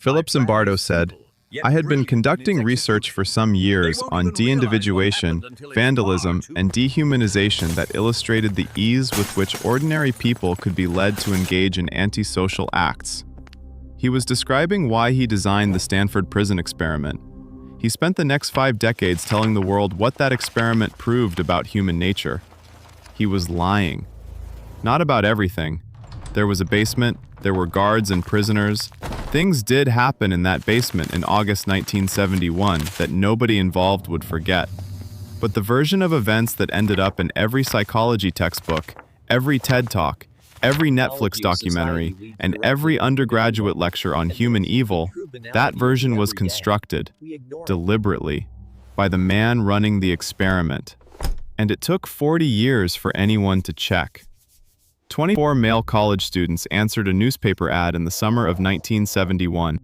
Philip Zimbardo said, "I had been conducting research for some years on de-individuation, vandalism, and dehumanization that illustrated the ease with which ordinary people could be led to engage in antisocial acts." He was describing why he designed the Stanford Prison Experiment. He spent the next 5 decades telling the world what that experiment proved about human nature. He was lying. Not about everything. There was a basement, there were guards and prisoners. Things did happen in that basement in August 1971 that nobody involved would forget. But the version of events that ended up in every psychology textbook, every TED Talk, every Netflix documentary, and every undergraduate lecture on human evil, that version was constructed, deliberately, by the man running the experiment. And it took 40 years for anyone to check. 24 male college students answered a newspaper ad in the summer of 1971.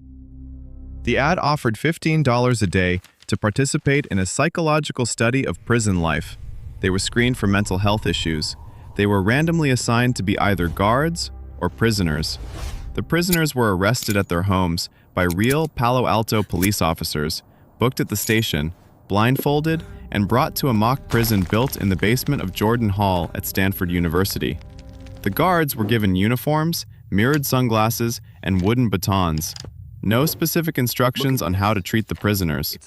The ad offered $15 a day to participate in a psychological study of prison life. They were screened for mental health issues. They were randomly assigned to be either guards or prisoners. The prisoners were arrested at their homes by real Palo Alto police officers, booked at the station, blindfolded, and brought to a mock prison built in the basement of Jordan Hall at Stanford University. The guards were given uniforms, mirrored sunglasses, and wooden batons. No specific instructions on how to treat the prisoners.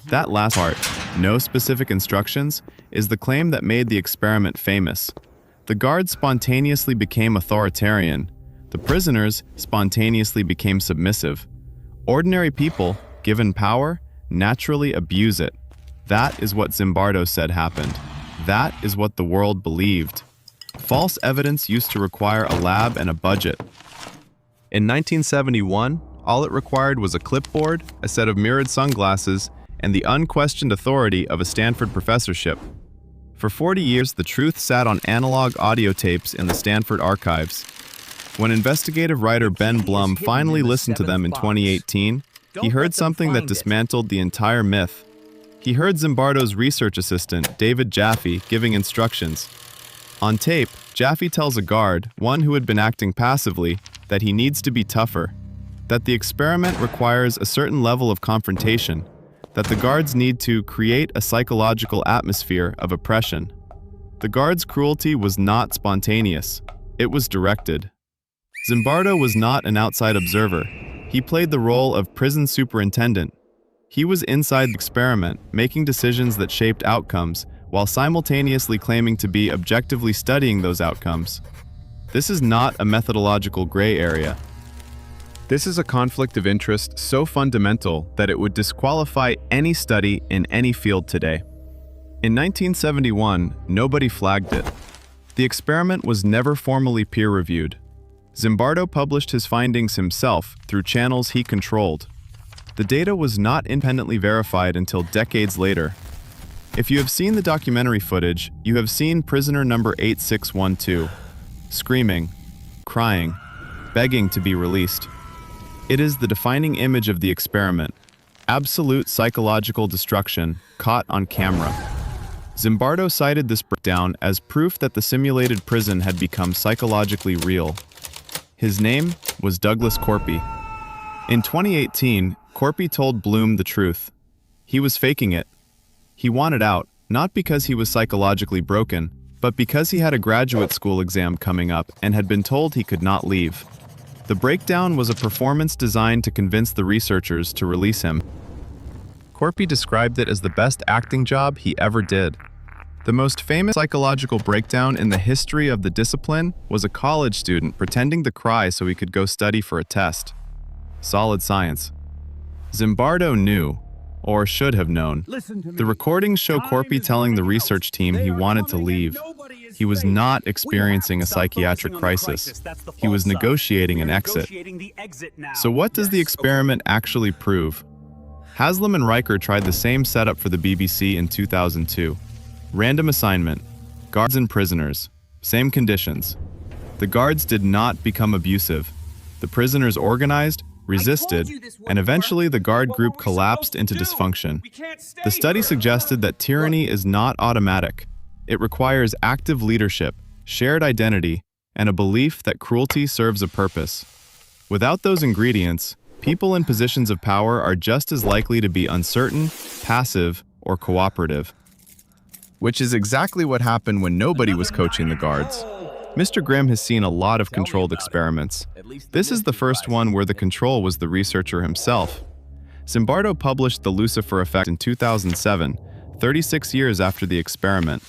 That last part, no specific instructions, is the claim that made the experiment famous. The guards spontaneously became authoritarian. The prisoners spontaneously became submissive. Ordinary people, given power, naturally abuse it. That is what Zimbardo said happened. That is what the world believed. False evidence used to require a lab and a budget. In 1971, all it required was a clipboard, a set of mirrored sunglasses, and the unquestioned authority of a Stanford professorship. For 40 years, the truth sat on analog audio tapes in the Stanford archives. When investigative writer Ben Blum finally listened to them in 2018, he heard something that dismantled the entire myth. He heard Zimbardo's research assistant, David Jaffe, giving instructions. On tape, Jaffe tells a guard, one who had been acting passively, that he needs to be tougher, that the experiment requires a certain level of confrontation, that the guards need to create a psychological atmosphere of oppression. The guards' cruelty was not spontaneous. It was directed. Zimbardo was not an outside observer. He played the role of prison superintendent. He was inside the experiment, making decisions that shaped outcomes, while simultaneously claiming to be objectively studying those outcomes. This is not a methodological gray area. This is a conflict of interest so fundamental that it would disqualify any study in any field today. In 1971, nobody flagged it. The experiment was never formally peer-reviewed. Zimbardo published his findings himself through channels he controlled. The data was not independently verified until decades later. If you have seen the documentary footage, you have seen prisoner number 8612, screaming, crying, begging to be released. It is the defining image of the experiment, absolute psychological destruction caught on camera. Zimbardo cited this breakdown as proof that the simulated prison had become psychologically real. His name was Douglas Corpy. In 2018, Corpy told Bloom the truth. He was faking it. He wanted out, not because he was psychologically broken, but because he had a graduate school exam coming up and had been told he could not leave. The breakdown was a performance designed to convince the researchers to release him. Corpy described it as the best acting job he ever did. The most famous psychological breakdown in the history of the discipline was a college student pretending to cry so he could go study for a test. Solid science. Zimbardo knew, or should have known. The recordings show Corpy telling the research team he wanted to leave. He was not experiencing a psychiatric crisis. He was negotiating an exit. So what does the experiment actually prove? Haslam and Riker tried the same setup for the BBC in 2002. Random assignment, guards and prisoners, same conditions. The guards did not become abusive. The prisoners organized, resisted, and eventually the guard group collapsed into dysfunction. The study suggested that tyranny is not automatic. It requires active leadership, shared identity, and a belief that cruelty serves a purpose. Without those ingredients, People in positions of power are just as likely to be uncertain, passive, or cooperative. Which is exactly what happened when nobody was coaching the guards. Mr. Grimm has seen a lot of controlled experiments. This is the first one where the control was the researcher himself. Zimbardo published The Lucifer Effect in 2007, 36 years after the experiment.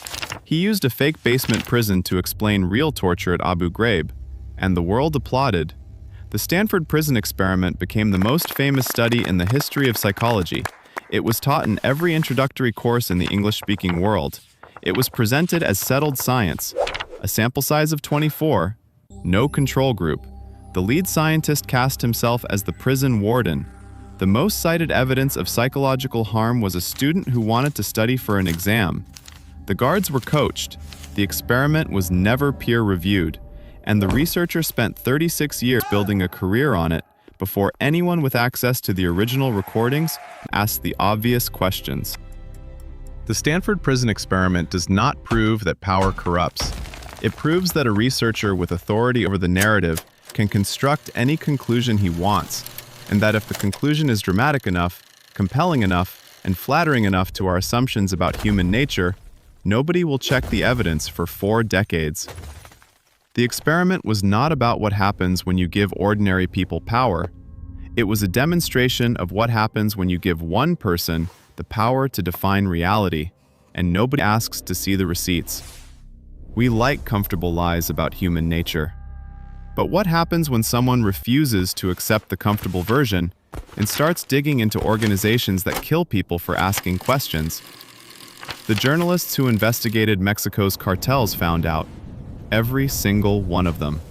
He used a fake basement prison to explain real torture at Abu Ghraib, and the world applauded. The Stanford Prison Experiment became the most famous study in the history of psychology. It was taught in every introductory course in the English-speaking world. It was presented as settled science. A sample size of 24, no control group. The lead scientist cast himself as the prison warden. The most cited evidence of psychological harm was a student who wanted to study for an exam. The guards were coached. The experiment was never peer-reviewed, and the researcher spent 36 years building a career on it before anyone with access to the original recordings asked the obvious questions. The Stanford Prison Experiment does not prove that power corrupts. It proves that a researcher with authority over the narrative can construct any conclusion he wants, and that if the conclusion is dramatic enough, compelling enough, and flattering enough to our assumptions about human nature, nobody will check the evidence for 4 decades. The experiment was not about what happens when you give ordinary people power. It was a demonstration of what happens when you give one person the power to define reality, and nobody asks to see the receipts. We like comfortable lies about human nature. But what happens when someone refuses to accept the comfortable version and starts digging into organizations that kill people for asking questions? The journalists who investigated Mexico's cartels found out, every single one of them.